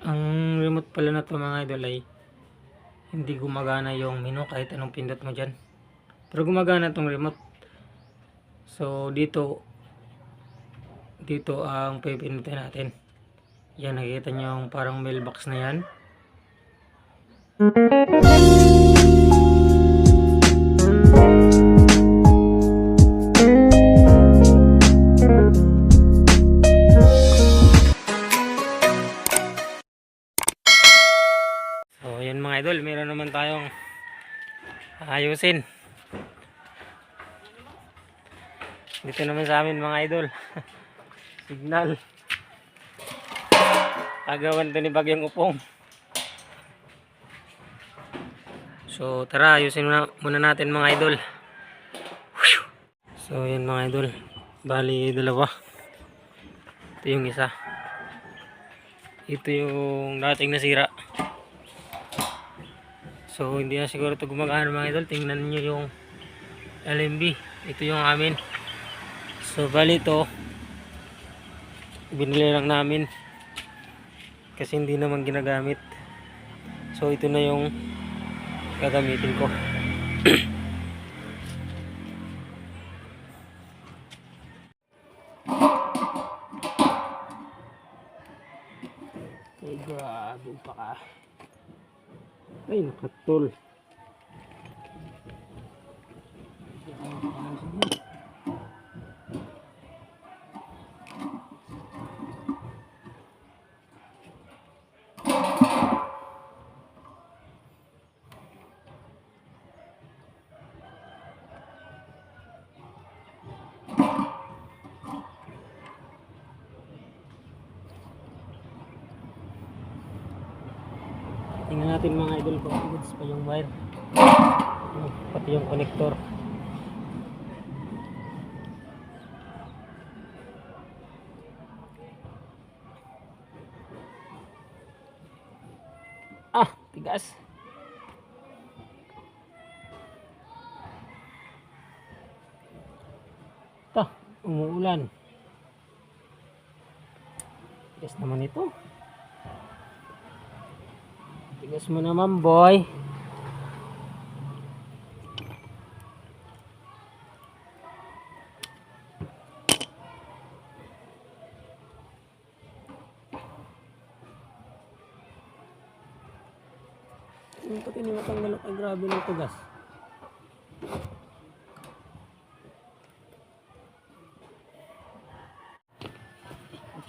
Ang remote pala na to mga idol ay hindi gumagana yung menu kahit anong pindot mo dyan. Pero gumagana tong remote. So dito ang pipindutin natin. Yan, nakikita nyo yung parang mailbox na yan. So yan mga idol, meron naman tayong ayusin dito naman sa amin mga idol. Signal agawan to ni Bagyong Upong. So tara, ayusin muna natin mga idol. So yan mga idol, bali dalawa. Ito yung isa, ito yung dating nasira. So hindi na siguro ito gumagana mga idol. Tingnan nyo yung LMB, ito yung amin. So bali ito binili lang namin kasi hindi naman ginagamit. So ito na yung gagamitin ko. Ay grabe pa ka. Ay nakatol. Tingnan natin mga idol kung goods pa yung wire, pati yung connector. Ah, tigas. Ito, umuulan. Tigas naman ito. Tigas mo naman boy. Yung pati ni matanggal ang grabe ng tigas.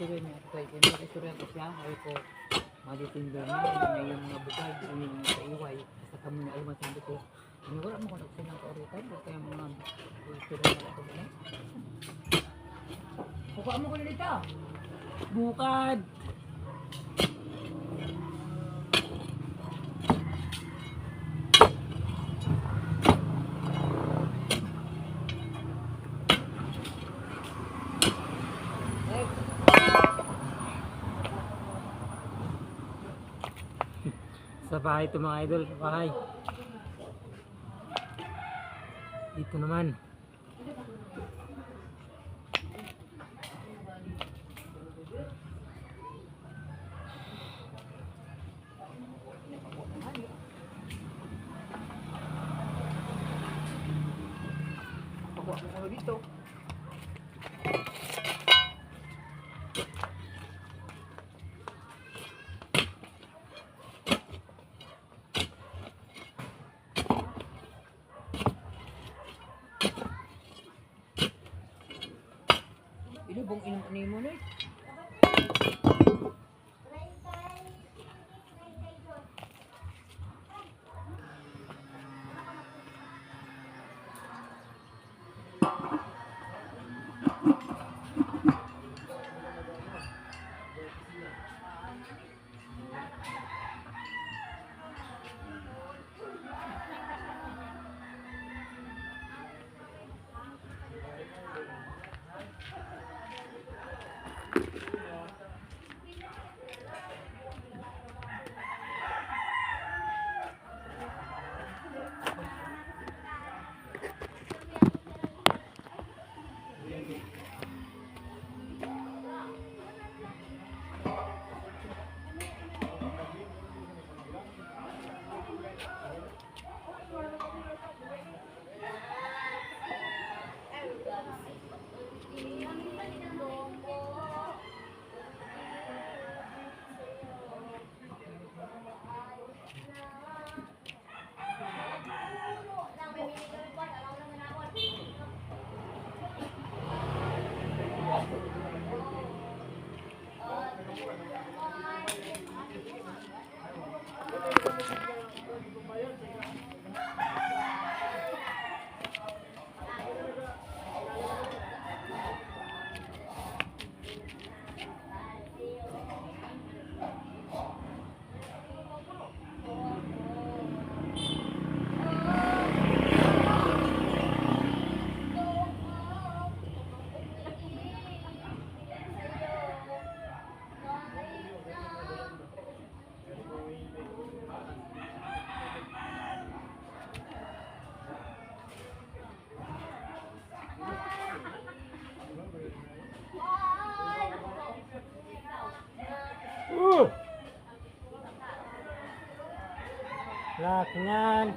Sige niya, kaya kaya istorya ko siya, ay ko magitindo na ngayon na bukag ini sa iway sa kami na alma sabi ko. Ano wala mo kon ng kauritan kaya mga istorya na ako na. Kuha mo ko dito. Bukad. Sa bahay ito mga idol, sa bahay. Dito naman. Kuha mo dito. Ini bong inom mo na eh. Lock niyan.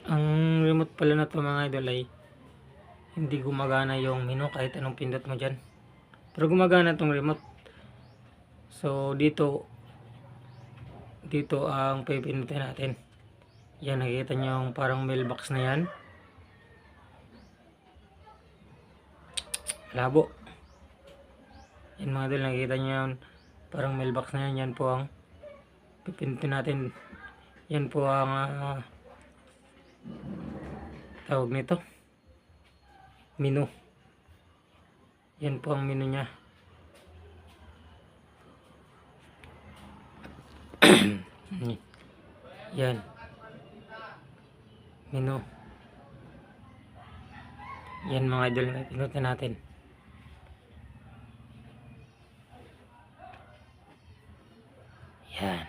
Ang remote pala na to mga idol ay hindi gumagana yung menu kahit anong pindot mo dyan. Pero gumagana tong remote. So dito ang pipindutin natin. Yan, nakikita nyo yung parang mailbox na yan. Labo. Yan mga idol, nakikita nyo yan. Parang mailbox na yan. Yan po ang pipindutin natin. Yan po ang tawag nito, menu. Yan po ang menu nya. Yan, menu. Yan mga idol, pinutin natin. Yan.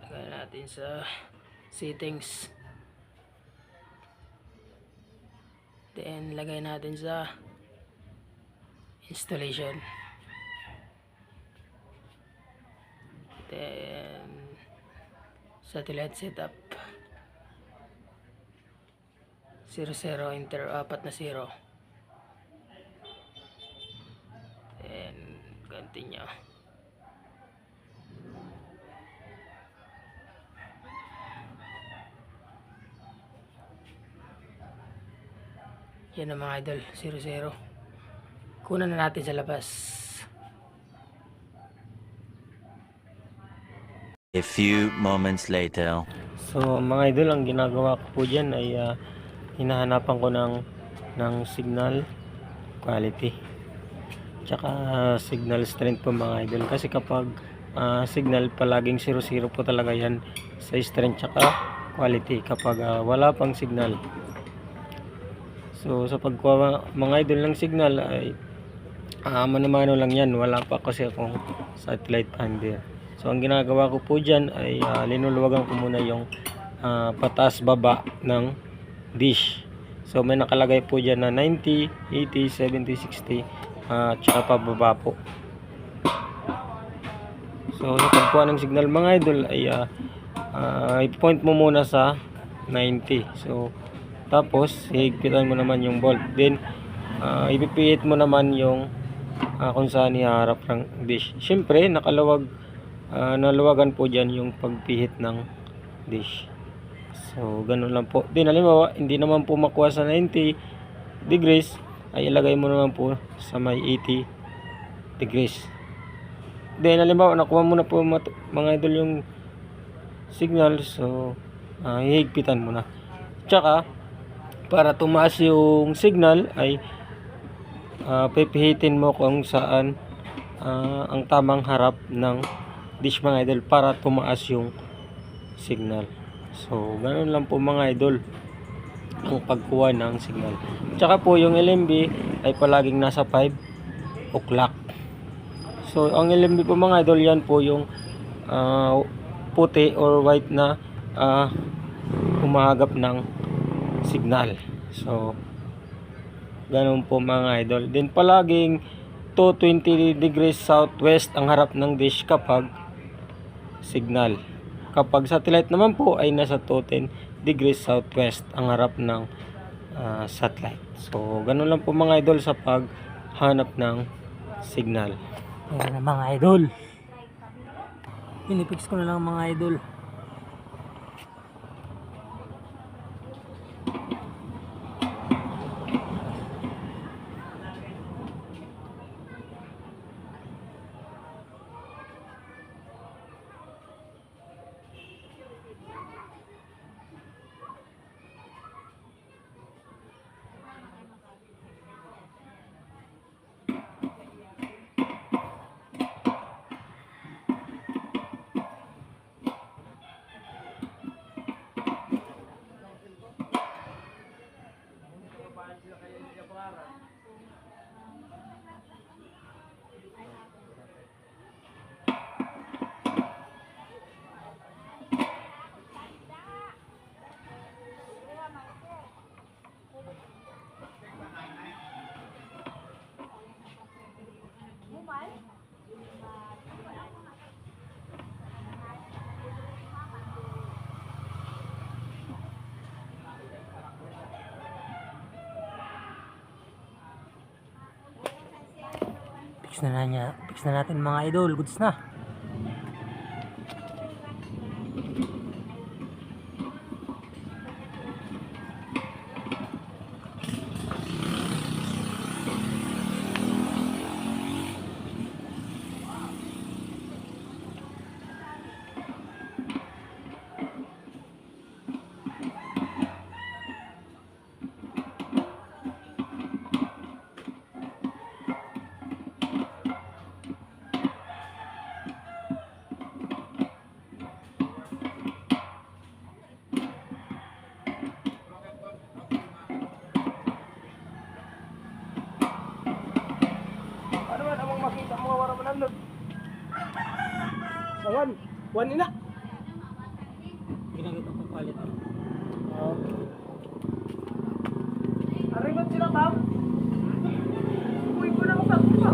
Lagay natin sa settings. Then lagay natin sa installation. Then satellite setup. 00 enter 4 na 0. Then continue. Yan ang mga idol, 00. Kunan na natin sa labas. A few moments later. So mga idol, ang ginagawa ko po dyan ay hinahanapan ko ng signal quality tsaka signal strength po mga idol. Kasi kapag signal palaging 00 po talaga yan sa strength tsaka quality kapag wala pang signal. So sa pagkuha mga idol ng signal ay mano-mano lang yan, wala pa kasi akong satellite finder. So ang ginagawa ko po dyan ay linuluwagan ko muna yung pataas baba ng dish. So may nakalagay po dyan na 90, 80, 70, 60 tsaka pababa po. So sa pagkuha ng signal mga idol ay i-point mo muna sa 90. So tapos higpitan mo naman yung volt. Then ipipihit mo naman yung kung saan iharap ng dish. Siyempre naluwagan po dyan yung pagpihit ng dish. So ganun lang po. Then halimbawa hindi naman po makuha sa 90 degrees ay ilagay mo naman po sa may 80 degrees. Then halimbawa nakuha mo na po mga idol yung signal, so hihigpitan mo na. Tsaka para tumaas yung signal ay pipihitin mo kung saan ang tamang harap ng dish mga idol para tumaas yung signal. So ganoon lang po mga idol ang pagkuha ng signal. Tsaka po yung LMB ay palaging nasa 5 o'clock. So ang LMB po mga idol, yan po yung puti or white na humahagap ng signal. So ganun po mga idol. Then palaging 220 degrees southwest ang harap ng dish kapag signal. Kapag satellite naman po ay nasa 210 degrees southwest ang harap ng satellite. So ganun lang po mga idol sa paghanap ng signal. Ayan na mga idol. Pinipix ko na lang mga idol. Fix na natin mga idol. Goods na. Ano man among makita mga wara mananod? Sawan, one ina. Ginagit ang palit. Arimat sila ba? Uy ko na magpapapa.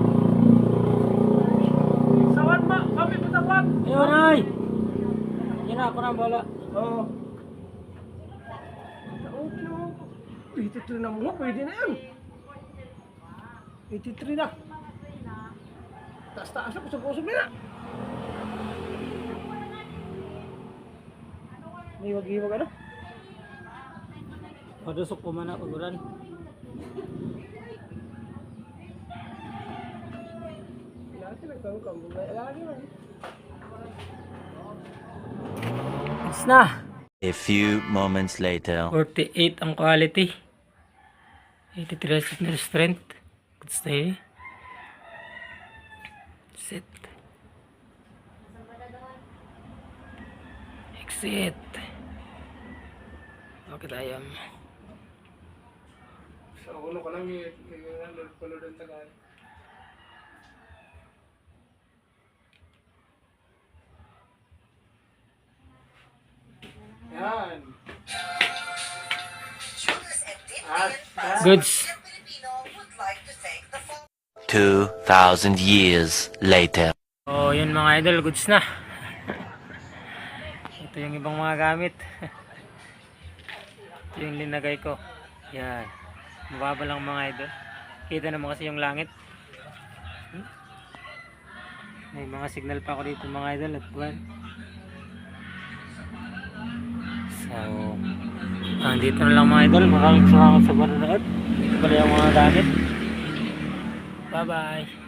Sawan ba? Kami putapat. Ayun ay! Yan na, ako na bala. Oo. Okay na mo. 83 na mo, pwede na yan. 83 na. Taas-taas ako sa puso na. May wag-iwag ano? Padusok ko man ako, Guran. Lagi nagkangkang. Lagi man. Goods na! A few moments later. 48 ang quality. 83 na strength. Goods na yun. Set. Exit. Okay tayo. Sa ulo ko lang yung color ng tagal. Yan. Goods. 2,000 years later. Oh, yun mga idol, goods na. Ito yung ibang mga gamit. Ito yung linagay ko. Yan. Mababa lang mga idol. Kita naman kasi yung langit. May mga signal pa ako dito mga idol at buwan. So, dito na lang mga idol. Maraming salamat sa panonood. Ito pala yung mga gamit. Bye bye.